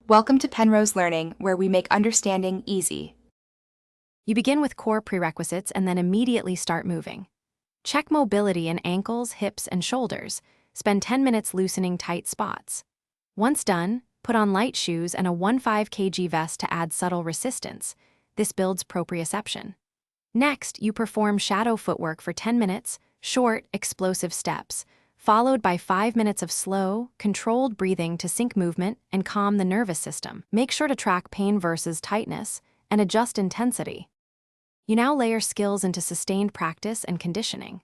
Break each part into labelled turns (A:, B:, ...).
A: Welcome to Penrose Learning, where we make understanding easy.
B: You begin with core prerequisites and then immediately start moving. Check mobility in ankles, hips, and shoulders. Spend 10 minutes loosening tight spots. Once done, put on light shoes and a 15 kg vest to add subtle resistance. This builds proprioception. Next, you perform shadow footwork for 10 minutes, short, explosive steps, followed by 5 minutes of slow, controlled breathing to sync movement and calm the nervous system. Make sure to track pain versus tightness and adjust intensity. You now layer skills into sustained practice and conditioning.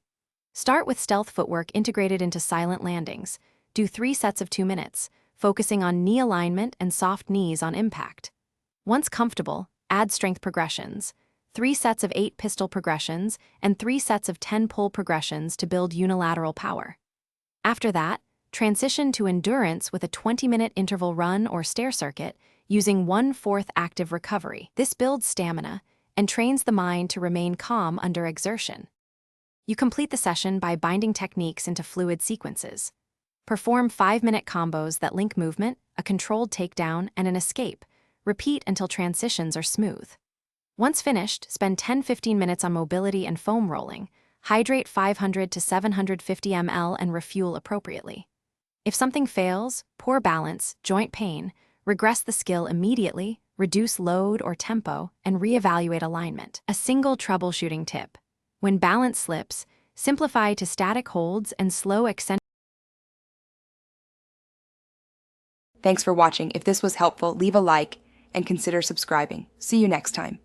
B: Start with stealth footwork integrated into silent landings. Do 3 sets of 2 minutes, focusing on knee alignment and soft knees on impact. Once comfortable, add strength progressions. 3 sets of 8 pistol progressions and 3 sets of 10 pull progressions to build unilateral power. After that, transition to endurance with a 20-minute interval run or stair circuit using 1/4 active recovery. This builds stamina and trains the mind to remain calm under exertion. You complete the session by binding techniques into fluid sequences. Perform 5-minute combos that link movement, a controlled takedown, and an escape. Repeat until transitions are smooth. Once finished, spend 10-15 minutes on mobility and foam rolling. Hydrate 500 to 750 ml and refuel appropriately. If something fails, poor balance, joint pain, regress the skill immediately, reduce load or tempo, and reevaluate alignment. A single troubleshooting tip. When balance slips, simplify to static holds and slow eccentric.
A: Thanks for watching. If this was helpful, leave a like and consider subscribing. See you next time.